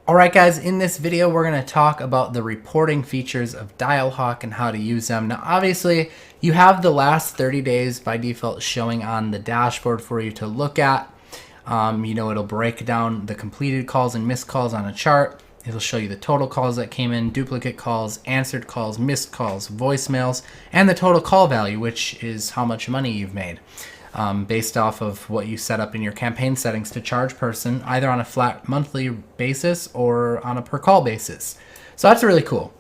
Alright guys, in this video we're going to talk about the reporting features of Dialhawk and how to use them. Now obviously you have the last 30 days by default showing on the dashboard for you to look at. It'll break down the completed calls and missed calls on a chart. It'll show you the total calls that came in, duplicate calls, answered calls, missed calls, voicemails, and the total call value, which is how much money you've made. Based off of what you set up in your campaign settings to charge person, either on a flat monthly basis or on a per call basis. So that's really cool.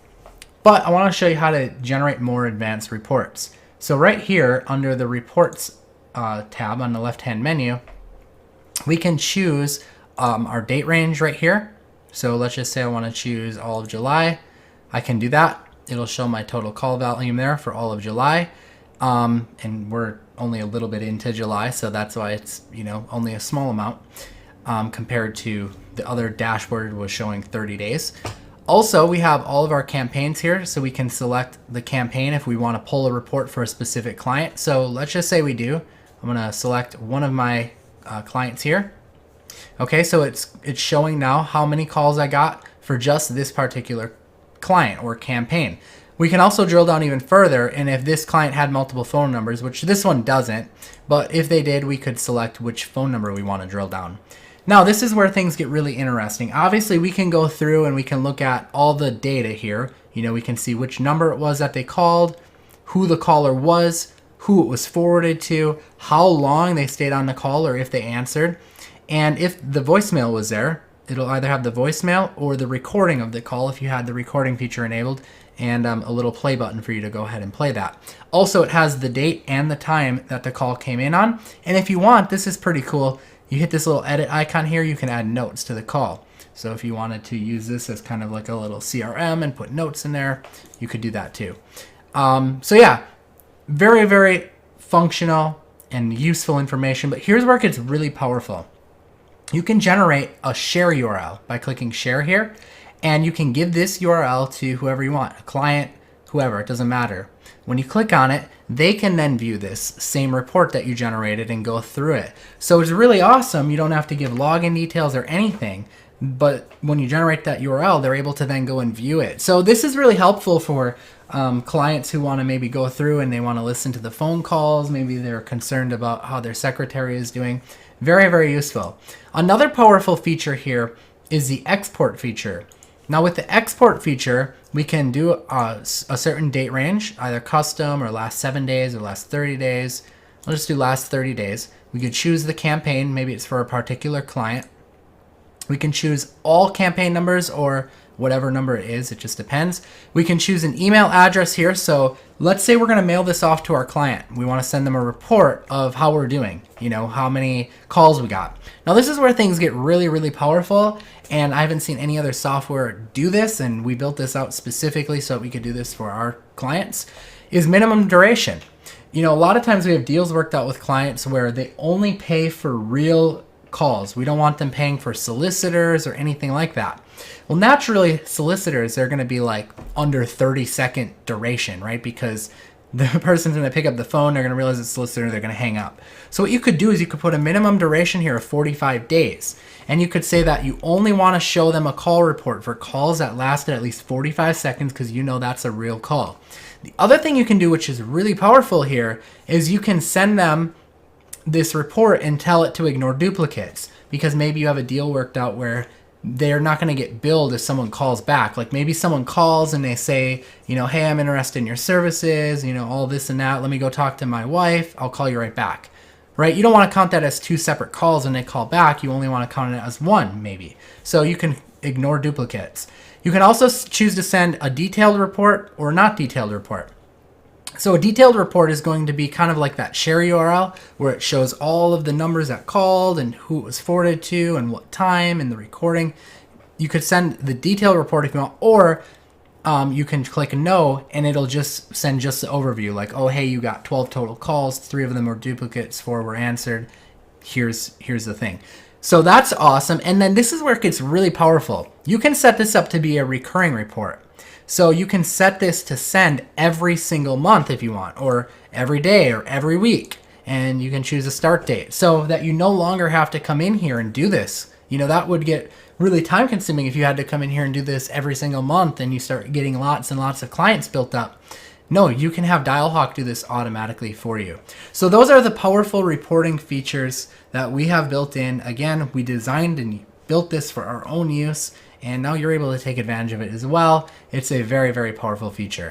But I want to show you how to generate more advanced reports. So right here under the reports tab on the left hand menu, we can choose our date range right here. So let's just say I want to choose all of July. I can do that. It'll show my total call volume there for all of July. And we're only a little bit into July, so that's why it's only a small amount compared to the other dashboard was showing 30 days. Also, we have all of our campaigns here, so we can select the campaign if we want to pull a report for a specific client. So let's just say we do. I'm going to select one of my clients here. Okay, so it's showing now how many calls I got for just this particular client or campaign. We can also drill down even further, and if this client had multiple phone numbers, which this one doesn't, but if they did, we could select which phone number we want to drill down. Now, this is where things get really interesting. Obviously, we can go through and we can look at all the data here. We can see which number it was that they called, who the caller was, who it was forwarded to, how long they stayed on the call or if they answered. And if the voicemail was there, it'll either have the voicemail or the recording of the call if you had the recording feature enabled, and a little play button for you to go ahead and play that. Also, it has the date and the time that the call came in on. And if you want, this is pretty cool. You hit this little edit icon here, you can add notes to the call. So if you wanted to use this as kind of like a little CRM and put notes in there, you could do that too. So yeah, very, very functional and useful information. But here's where it gets really powerful. You can generate a share URL by clicking share here. And you can give this URL to whoever you want, a client, whoever, it doesn't matter. When you click on it, they can then view this same report that you generated and go through it. So it's really awesome. You don't have to give login details or anything, but when you generate that URL, they're able to then go and view it. So this is really helpful for clients who want to maybe go through and they want to listen to the phone calls. Maybe they're concerned about how their secretary is doing. Very, very useful. Another powerful feature here is the export feature. Now with the export feature, we can do a certain date range, either custom or last 7 days or last 30 days. I'll just do last 30 days. We could choose the campaign, maybe it's for a particular client. We can choose all campaign numbers or whatever number it is, it just depends. We can choose an email address here. So let's say we're gonna mail this off to our client. We wanna send them a report of how we're doing, how many calls we got. Now this is where things get really, really powerful, and I haven't seen any other software do this, and we built this out specifically so that we could do this for our clients, is minimum duration. A lot of times we have deals worked out with clients where they only pay for real calls. We don't want them paying for solicitors or anything like that. Well, naturally, solicitors, they're going to be like under 30-second duration, right? Because the person's going to pick up the phone, they're going to realize it's a solicitor, they're going to hang up. So what you could do is you could put a minimum duration here of 45 days. And you could say that you only want to show them a call report for calls that lasted at least 45 seconds because that's a real call. The other thing you can do, which is really powerful here, is you can send them this report and tell it to ignore duplicates, because maybe you have a deal worked out where they're not going to get billed if someone calls back. Like maybe someone calls and they say, hey, I'm interested in your services, all this and that. Let me go talk to my wife. I'll call you right back. Right? You don't want to count that as two separate calls when they call back. You only want to count it as one, maybe. So you can ignore duplicates. You can also choose to send a detailed report or not detailed report. So a detailed report is going to be kind of like that share URL where it shows all of the numbers that called and who it was forwarded to and what time and the recording. You could send the detailed report if you want, or you can click no and it'll just send just the overview, like, oh, hey, you got 12 total calls, 3 of them were duplicates, 4 were answered. Here's the thing. So that's awesome. And then this is where it gets really powerful. You can set this up to be a recurring report. So you can set this to send every single month if you want, or every day or every week. And you can choose a start date so that you no longer have to come in here and do this. That would get really time consuming if you had to come in here and do this every single month and you start getting lots and lots of clients built up. No, you can have Dialhawk do this automatically for you. So those are the powerful reporting features that we have built in. Again, we designed and built this for our own use, and now you're able to take advantage of it as well. It's a very, very powerful feature.